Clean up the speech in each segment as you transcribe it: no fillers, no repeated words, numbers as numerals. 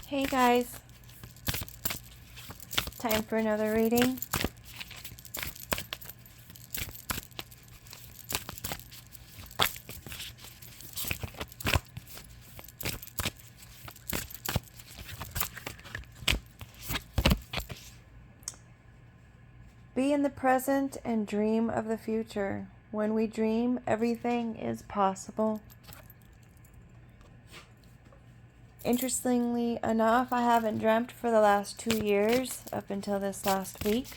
Hey guys, time for another reading. Be in the present and dream of the future. When we dream, everything is possible. Interestingly enough, I haven't dreamt for the last 2 years up until this last week.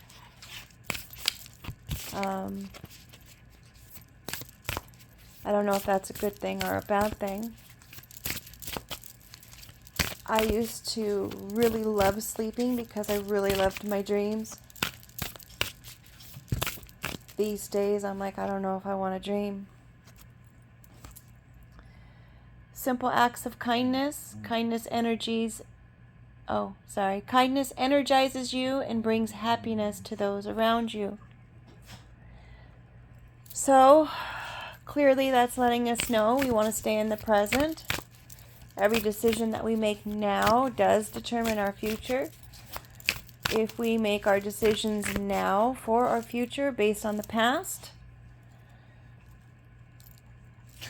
I don't know if that's a good thing or a bad thing. I used to really love sleeping because I really loved my dreams. These days, I'm like, I don't know if I want to dream. Simple acts of kindness. Kindness energizes you and brings happiness to those around you. So, clearly that's letting us know we want to stay in the present. Every decision that we make now does determine our future. If we make our decisions now for our future based on the past,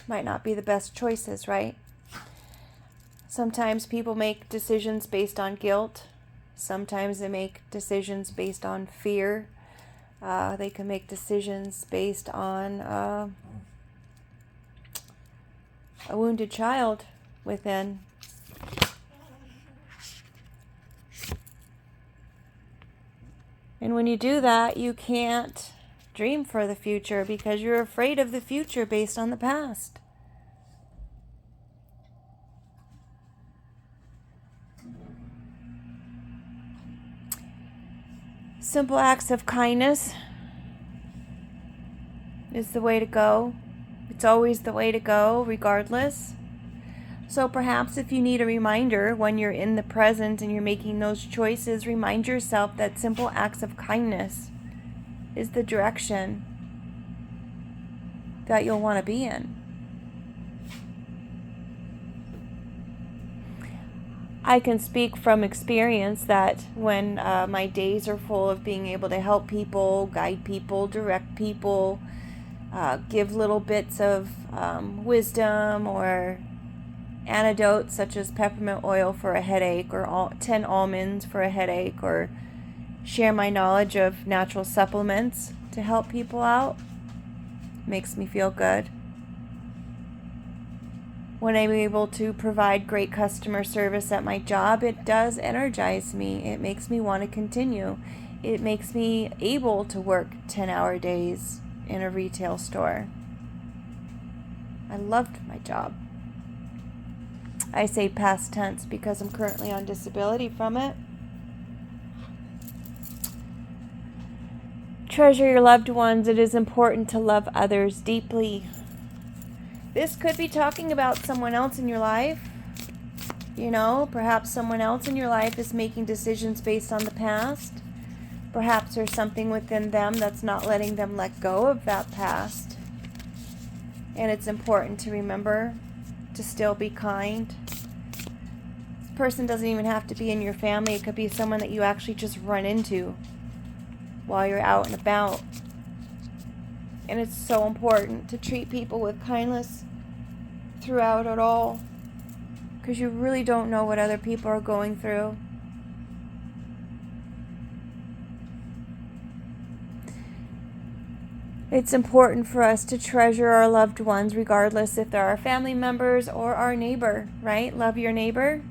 might not be the best choices, right? Sometimes people make decisions based on guilt. Sometimes they make decisions based on fear. They can make decisions based on a wounded child within. And when you do that, you can't dream for the future because you're afraid of the future based on the past. Simple acts of kindness is the way to go. It's always the way to go, regardless. So perhaps if you need a reminder when you're in the present and you're making those choices, remind yourself that simple acts of kindness is the direction that you'll want to be in. I can speak from experience that when my days are full of being able to help people, guide people, direct people, give little bits of wisdom or antidotes such as peppermint oil for a headache or 10 almonds for a headache, or share my knowledge of natural supplements to help people out, makes me feel good. When I'm able to provide great customer service at my job, it does energize me. It makes me want to continue. It makes me able to work 10-hour days in a retail store. I loved my job. I say past tense because I'm currently on disability from it. Treasure your loved ones. It is important to love others deeply. This could be talking about someone else in your life. You know, perhaps someone else in your life is making decisions based on the past. Perhaps there's something within them that's not letting them let go of that past. And it's important to remember to still be kind. This person doesn't even have to be in your family. It could be someone that you actually just run into while you're out and about. And it's so important to treat people with kindness throughout it all, because you really don't know what other people are going through. It's important for us to treasure our loved ones, regardless if they're our family members or our neighbor, right? Love your neighbor.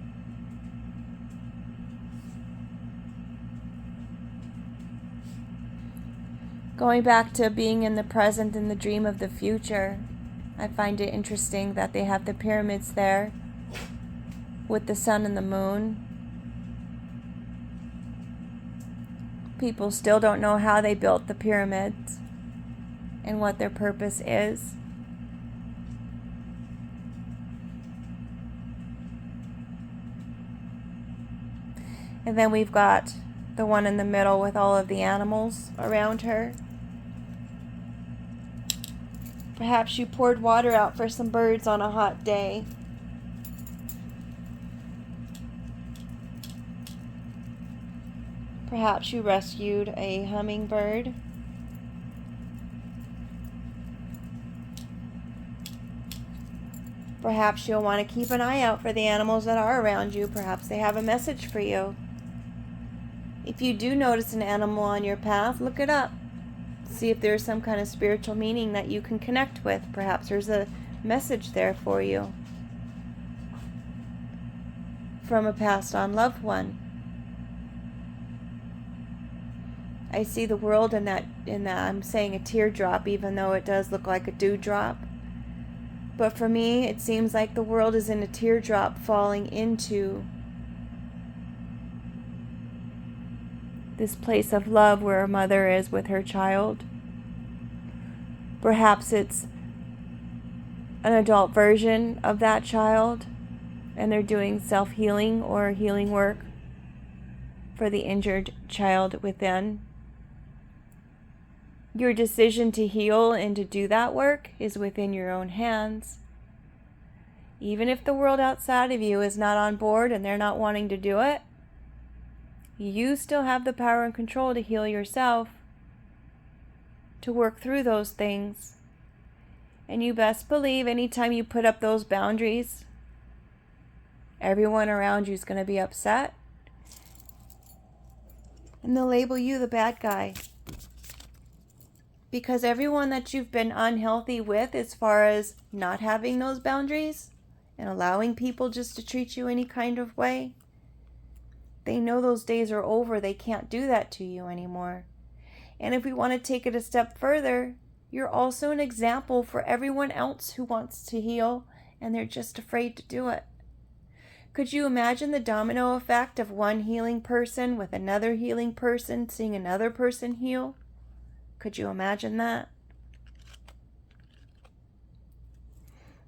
Going back to being in the present and the dream of the future, I find it interesting that they have the pyramids there with the sun and the moon. People still don't know how they built the pyramids and what their purpose is. And then we've got the one in the middle with all of the animals around her. Perhaps you poured water out for some birds on a hot day. Perhaps you rescued a hummingbird. Perhaps you'll want to keep an eye out for the animals that are around you. Perhaps they have a message for you. If you do notice an animal on your path, look it up. See if there's some kind of spiritual meaning that you can connect with. Perhaps there's a message there for you from a passed on loved one. I see the world in that I'm saying a teardrop, even though it does look like a dewdrop. But for me, it seems like the world is in a teardrop falling into this place of love where a mother is with her child. Perhaps it's an adult version of that child, and they're doing self-healing or healing work for the injured child within. Your decision to heal and to do that work is within your own hands. Even if the world outside of you is not on board and they're not wanting to do it, you still have the power and control to heal yourself, to work through those things. And you best believe anytime you put up those boundaries, everyone around you is going to be upset. And they'll label you the bad guy. Because everyone that you've been unhealthy with as far as not having those boundaries and allowing people just to treat you any kind of way, they know those days are over. They can't do that to you anymore. And if we want to take it a step further, you're also an example for everyone else who wants to heal and they're just afraid to do it. Could you imagine the domino effect of one healing person with another healing person seeing another person heal? Could you imagine that?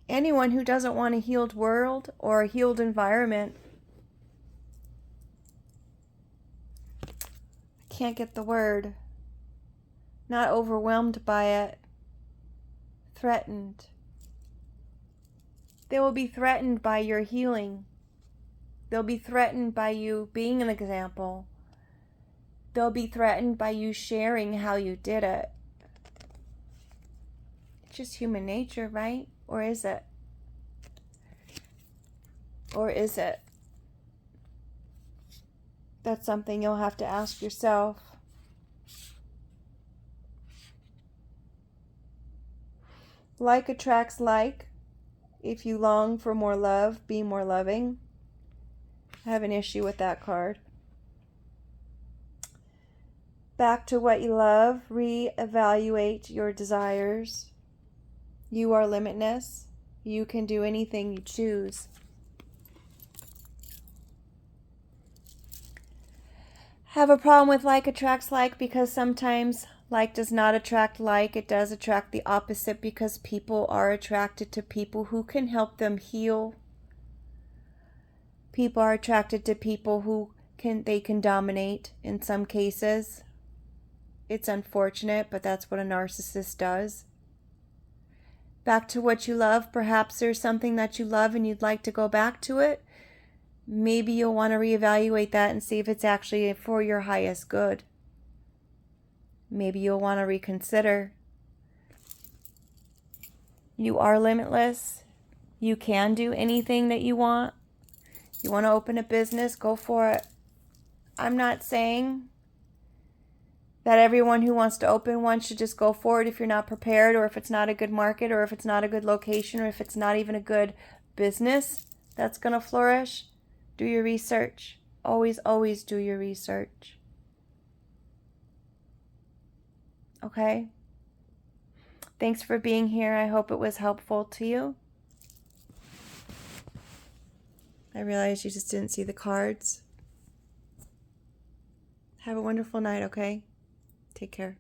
Anyone who doesn't want a healed world or a healed environment, I can't get the word, not overwhelmed by it, threatened. They will be threatened by your healing. They'll be threatened by you being an example. They'll be threatened by you sharing how you did it. It's just human nature, right? Or is it? Or is it? That's something you'll have to ask yourself. Like attracts like. If you long for more love, be more loving. I have an issue with that card. Back to what you love. Reevaluate your desires. You are limitless. You can do anything you choose. Have a problem with like attracts like because sometimes like does not attract like. It does attract the opposite because people are attracted to people who can help them heal. People are attracted to people who they can dominate in some cases. It's unfortunate, but that's what a narcissist does. Back to what you love. Perhaps there's something that you love and you'd like to go back to it. Maybe you'll want to reevaluate that and see if it's actually for your highest good. Maybe you'll want to reconsider. You are limitless. You can do anything that you want. You want to open a business, go for it. I'm not saying that everyone who wants to open one should just go for it if you're not prepared, or if it's not a good market, or if it's not a good location, or if it's not even a good business that's going to flourish. Do your research. Always, always do your research. Okay? Thanks for being here. I hope it was helpful to you. I realized you just didn't see the cards. Have a wonderful night, okay? Take care.